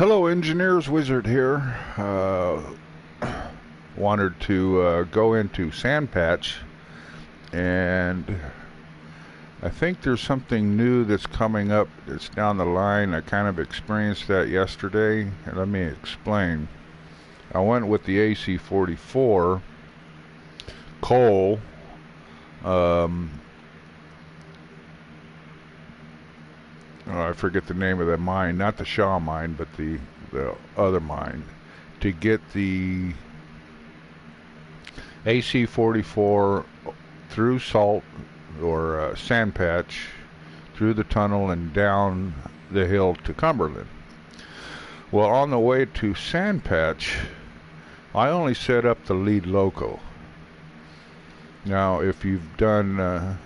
Hello, Engineers Wizard here. Wanted to go into Sandpatch, and I think there's something new that's coming up that's down the line. I kind of experienced that yesterday, and let me explain. I went with the AC44 coal. Um, I forget the name of the mine, not the Shaw mine, but the other mine, to get the AC44 through salt or sand patch, through the tunnel and down the hill to Cumberland. Well, on the way to sand patch, I only set up the lead loco. Now, if you've done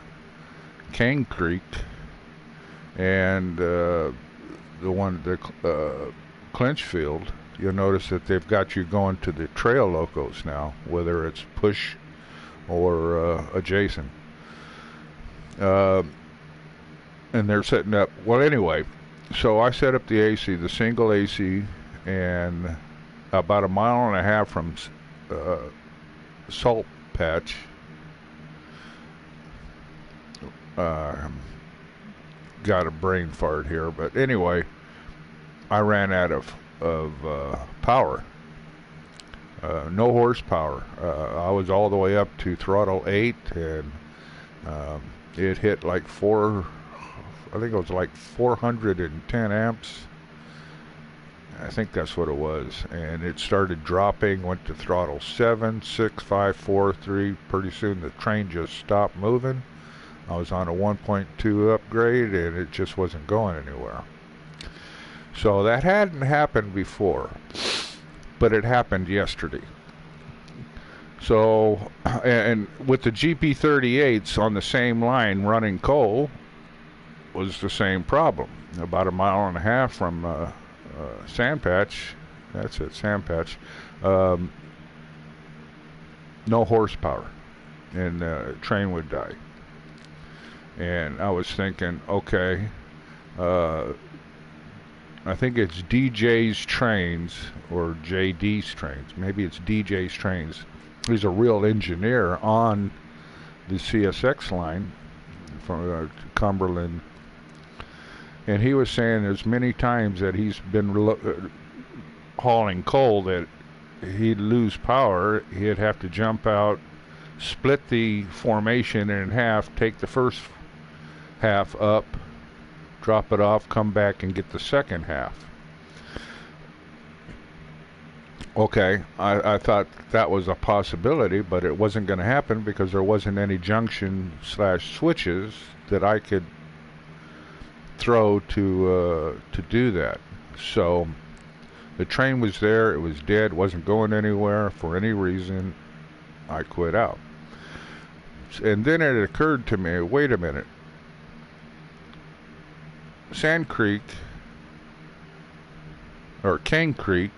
Cane Creek and the Clinchfield, you'll notice that they've got you going to the trail locos now, whether it's push or adjacent. And they're setting up, well, anyway, so I set up the AC, the single AC, and about a mile and a half from Salt Patch, got a brain fart here, but anyway, I ran out of power. No horsepower. I was all the way up to throttle 8, and it hit like I think it was like 410 amps. I think that's what it was. And it started dropping, went to throttle 7, 6, 5, 4, 3. Pretty soon the train just stopped moving. I was on a 1.2 upgrade, and it just wasn't going anywhere. So that hadn't happened before, but it happened yesterday. So, and with the GP38s on the same line running coal was the same problem. About a mile and a half from Sandpatch, that's it, Sandpatch, no horsepower, and the train would die. And I was thinking, okay, I think it's DJ's Trains or JD's Trains. Maybe it's DJ's Trains. He's a real engineer on the CSX line from Cumberland. And he was saying there's many times that he's been hauling coal that he'd lose power. He'd have to jump out, split the formation in half, take the first half up, drop it off, come back and get the second half. Okay, I thought that was a possibility, but it wasn't going to happen because there wasn't any junction / switches that I could throw to do that. So the train was there, it was dead, wasn't going anywhere for any reason. I quit out. And then it occurred to me, wait a minute. Sand Creek, or Cane Creek,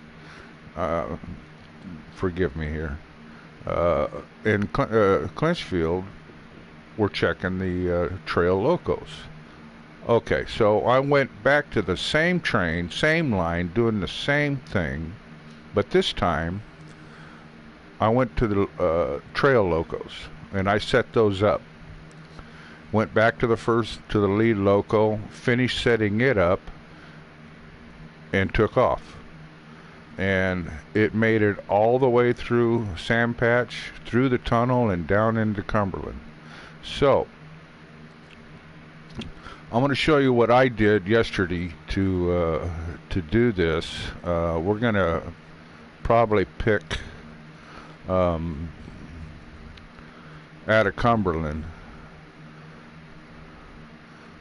forgive me here, in Clinchfield, we're checking the trail locos. Okay, so I went back to the same train, same line, doing the same thing, but this time I went to the trail locos, and I set those up. Went back to the lead loco, finished setting it up, and took off. And it made it all the way through Sandpatch, through the tunnel, and down into Cumberland. So, I'm going to show you what I did yesterday to do this. We're going to probably pick out of Cumberland.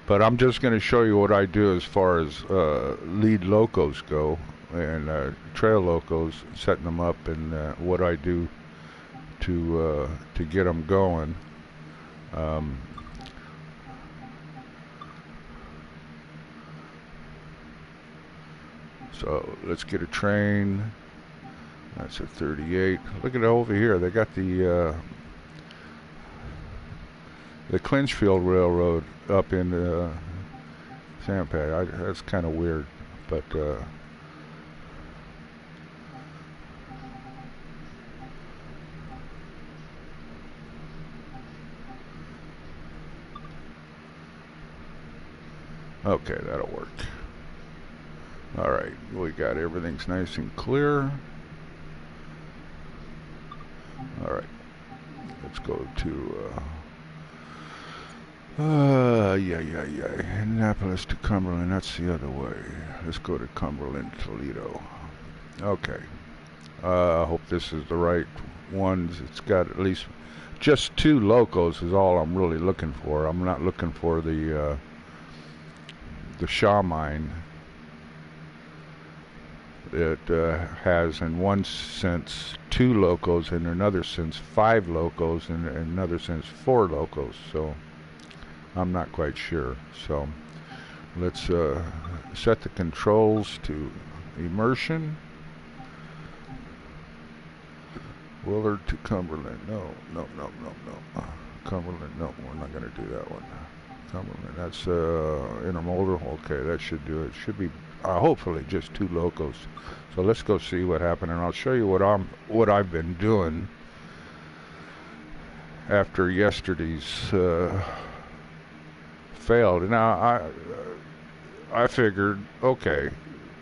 But I'm just going to show you what I do as far as lead locos go and trail locos, setting them up, and what I do to get them going. So let's get a train. That's a 38. Look at it over here. They got the Clinchfield Railroad up in Sandpatch. That's kind of weird, but Okay, that'll work. All right, we got everything's nice and clear. All right, let's go to yeah. Annapolis to Cumberland. That's the other way. Let's go to Cumberland, Toledo. Okay. I hope this is the right ones. It's got at least just 2 locos is all I'm really looking for. I'm not looking for the Shaw mine. It has in one sense 2 locos, in another sense 5 locos, and in another sense 4 locos. So I'm not quite sure. So let's set the controls to immersion. Willard to Cumberland. No. Cumberland. No, we're not going to do that one. Cumberland. That's intermodal. Okay, that should do it. Should be hopefully just 2 locos. So let's go see what happened, and I'll show you what I've been doing after yesterday's failed. Now I figured, okay,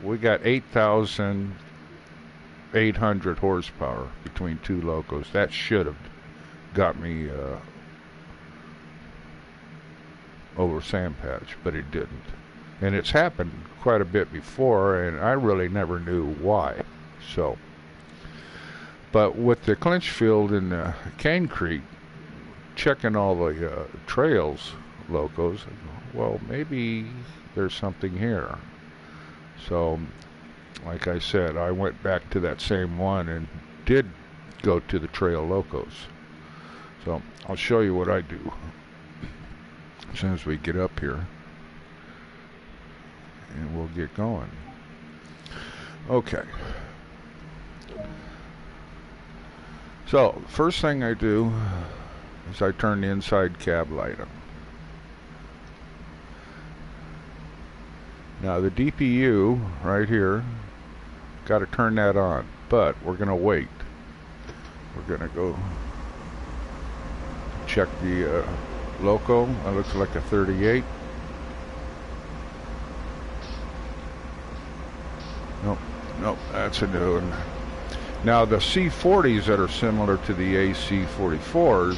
we got 8,800 horsepower between 2 locos. That should have got me over sand patch, but it didn't. And it's happened quite a bit before, and I really never knew why. So, but with the Clinchfield and Cane Creek, checking all the trails locos, well, maybe there's something here. So, like I said, I went back to that same one and did go to the trail locos. So I'll show you what I do as soon as we get up here, and we'll get going. Okay. So first thing I do is I turn the inside cab light on. Now the DPU right here, got to turn that on, but we're going to wait. We're going to go check the loco. That looks like a 38. Nope, that's a new one. Now the C40s that are similar to the AC44s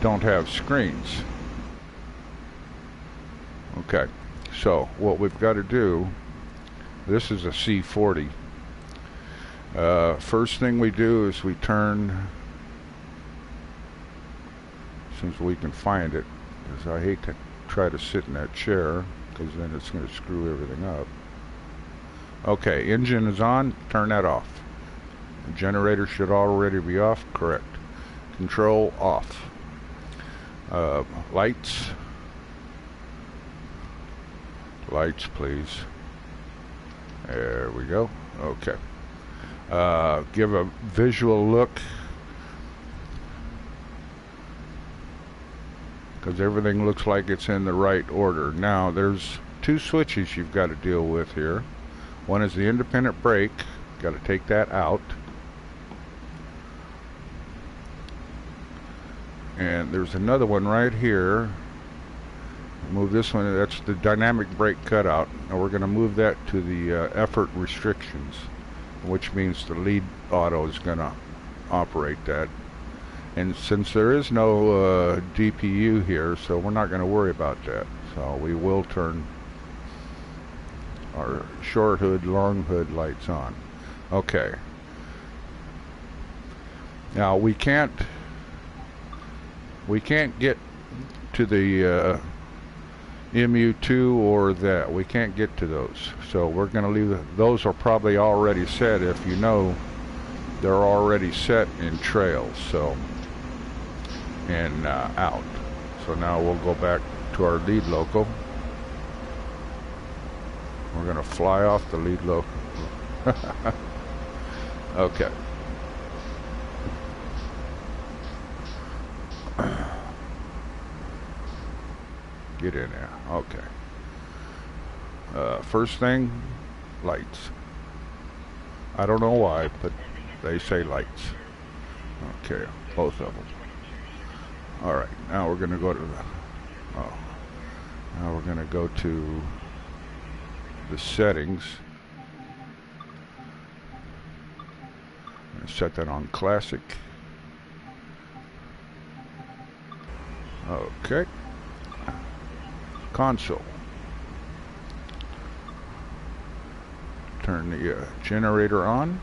don't have screens. Okay, so what we've got to do, this is a C40. First thing we do is we turn, since we can find it, because I hate to try to sit in that chair, because then it's going to screw everything up. Okay, engine is on, turn that off. The generator should already be off, correct. Control off. Lights. Lights, please. There we go. Okay. Give a visual look, because everything looks like it's in the right order. Now there's 2 switches you've got to deal with here. One is the independent brake, got to take that out, and there's another one right here. Move this one, that's the dynamic brake cutout. Now we're going to move that to the effort restrictions, which means the lead auto is going to operate that. And since there is no DPU here, so we're not going to worry about that. So we will turn our short hood, long hood lights on. Okay. Now we can't get to the MU2 or that. We can't get to those. So we're going to leave those. Are probably already set. If you know, they're already set in trails. So and out. So now we'll go back to our lead loco. We're going to fly off the lead loco. Okay. Get in there. Okay. First thing, lights. I don't know why, but they say lights. Okay, both of them. Alright, now we're going to go to the... Oh. Now we're going to go to the settings. I'm going to set that on classic. Okay. Console. Turn the generator on.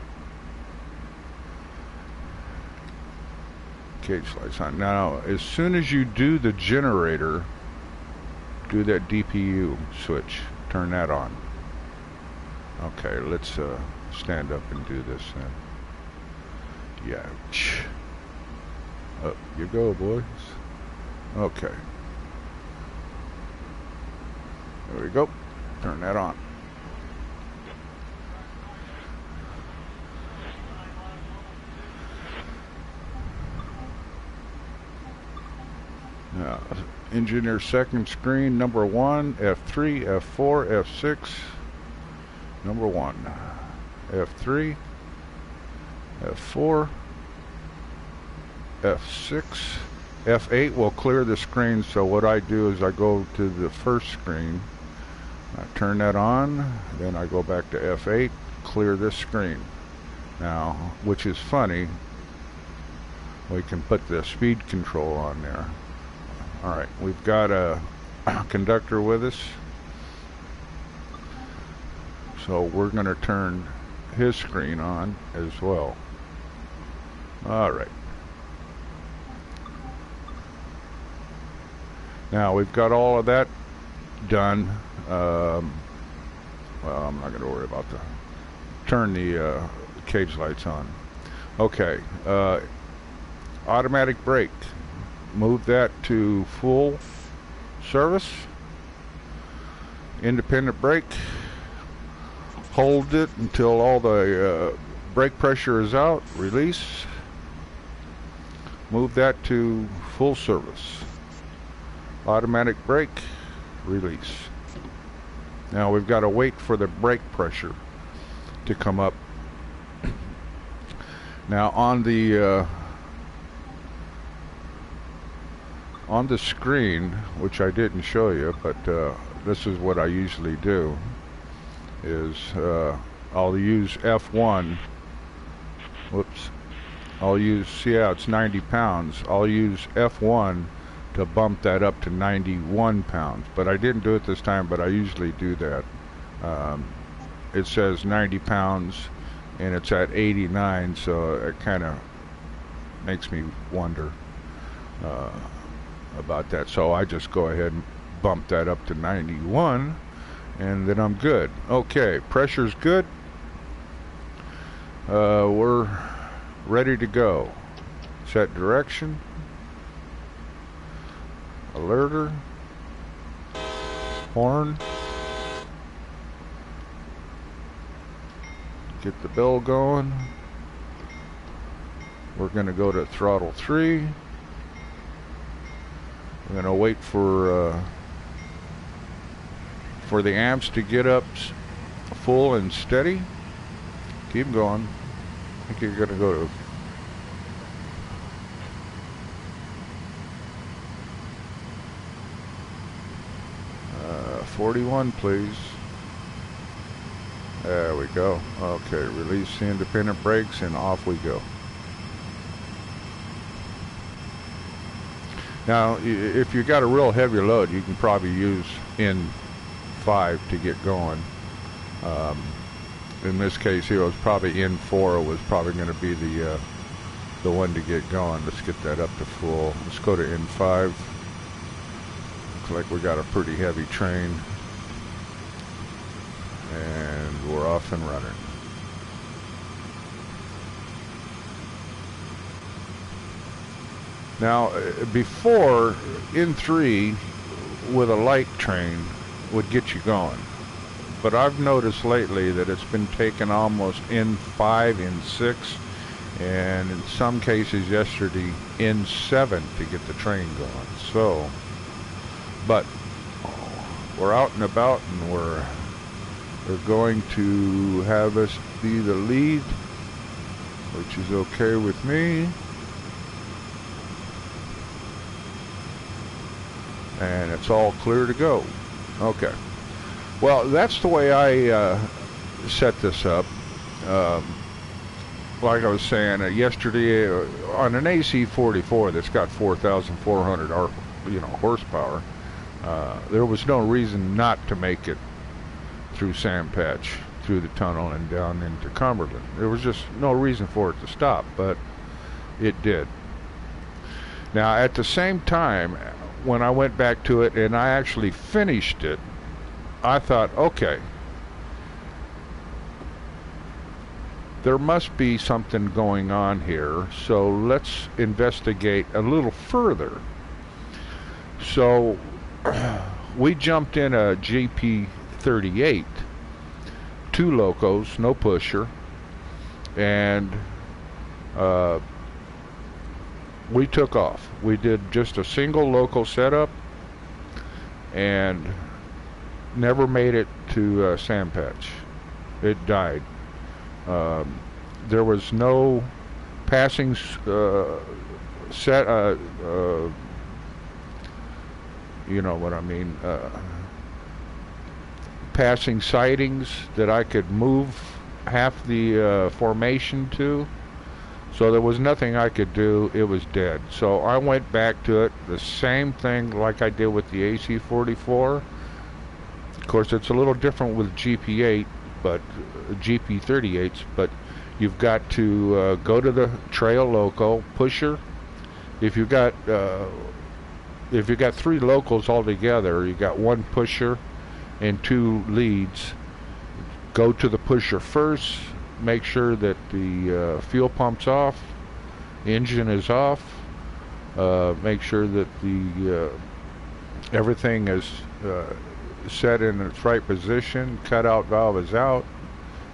Cage lights on. Now, as soon as you do the generator, do that DPU switch. Turn that on. Okay, let's stand up and do this then. Yeah. Up you go, boys. Okay. There we go. Turn that on. Now, engineer second screen, number 1, F3, F4, F6, number 1, F3, F4, F6, F8 will clear the screen. So what I do is I go to the first screen, I turn that on, then I go back to F8, clear this screen. Now, which is funny, we can put the speed control on there. Alright, we've got a conductor with us, so we're going to turn his screen on as well. Alright. Now we've got all of that done. Well, I'm not going to worry about turn the cage lights on. Okay, automatic brake. Move that to full service. Independent brake. Hold it until all the brake pressure is out. Release. Move that to full service. Automatic brake. Release. Now we've got to wait for the brake pressure to come up. Now on the screen, which I didn't show you, but this is what I usually do, is I'll use F1. Whoops. I'll use, see how it's 90 pounds. I'll use F1 to bump that up to 91 pounds. But I didn't do it this time, but I usually do that. It says 90 pounds and it's at 89, so it kind of makes me wonder about that. So I just go ahead and bump that up to 91 and then I'm good. Okay, pressure's good. We're ready to go. Set direction. Alerter. Horn. Get the bell going. We're going to go to throttle 3. We're going to wait for the amps to get up full and steady. Keep going. I think you're going to go to 41, please. There we go. Okay, release the independent brakes and off we go. Now, if you got a real heavy load, you can probably use N5 to get going. In this case here, it was probably N4 was probably going to be the one to get going. Let's get that up to full. Let's go to N5. Looks like we got a pretty heavy train. And we're off and running. Now, before, N3 with a light train would get you going. But I've noticed lately that it's been taking almost N5, N6, and in some cases yesterday, N7 to get the train going. So, but we're out and about and they're going to have us be the lead, which is okay with me. And it's all clear to go. Okay. Well, that's the way I set this up. Um, like I was saying yesterday, on an AC44 that's got 4,400 horsepower, there was no reason not to make it through Sand Patch, through the tunnel and down into Cumberland. There was just no reason for it to stop, but it did. Now, at the same time, when I went back to it and I actually finished it, I thought, okay, there must be something going on here, so let's investigate a little further. So we jumped in a GP38, 2 locos, no pusher, and we took off. We did just a single local setup and never made it to Sand Patch. It died. There was no passing you know what I mean, passing sightings that I could move half the formation to. So there was nothing I could do. It was dead. So I went back to it, the same thing like I did with the AC44. Of course, it's a little different with GP8, but GP38s, but you've got to go to the trail loco pusher. If you've got 3 locals altogether, you got 1 pusher and 2 leads. Go to the pusher first. Make sure that the fuel pump's off, engine is off. Make sure that the everything is set in its right position. Cutout valve is out.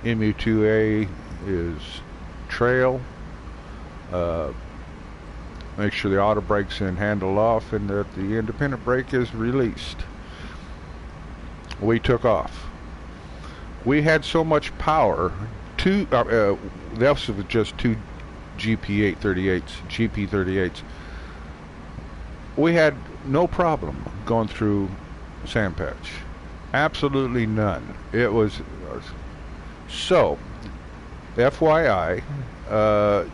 MU2A is trail. Make sure the auto brake's in, handle off, and that the independent brake is released. We took off. We had so much power. That was just 2 GP38s. We had no problem going through Sand Patch. Absolutely none. It was so. FYI,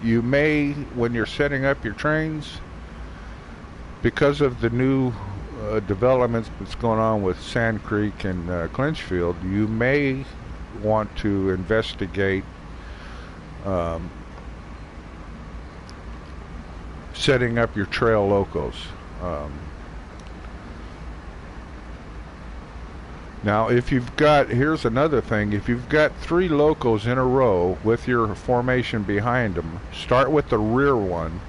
you may, when you're setting up your trains, because of the new developments that's going on with Sand Creek and Clinchfield, you may want to investigate setting up your trail locos. Now, if you've got, here's another thing, if you've got 3 locos in a row with your formation behind them, start with the rear one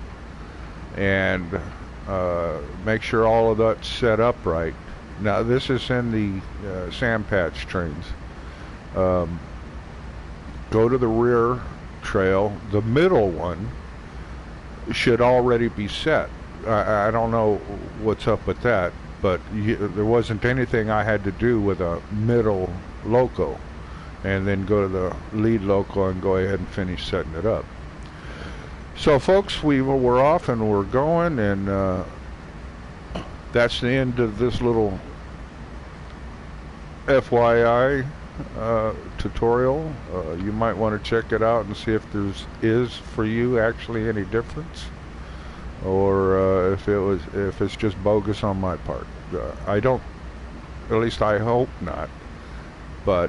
and make sure all of that's set up right. Now, this is in the Sand Patch trains. Go to the rear trail. The middle one should already be set. I don't know what's up with that, but there wasn't anything I had to do with a middle loco, and then go to the lead loco and go ahead and finish setting it up. So folks, we're off and we're going, and that's the end of this little FYI tutorial. You might want to check it out and see if is for you actually any difference, or if it's just bogus on my part. I don't, at least I hope not, but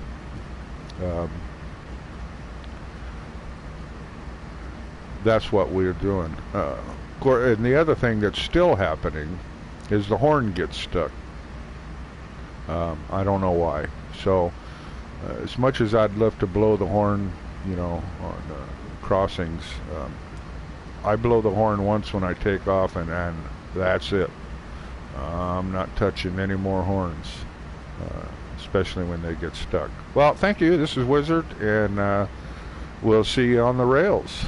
that's what we're doing. And the other thing that's still happening is the horn gets stuck. I don't know why. So as much as I'd love to blow the horn, on crossings, I blow the horn once when I take off, and that's it. I'm not touching any more horns, especially when they get stuck. Well, thank you. This is Wizard, and we'll see you on the rails.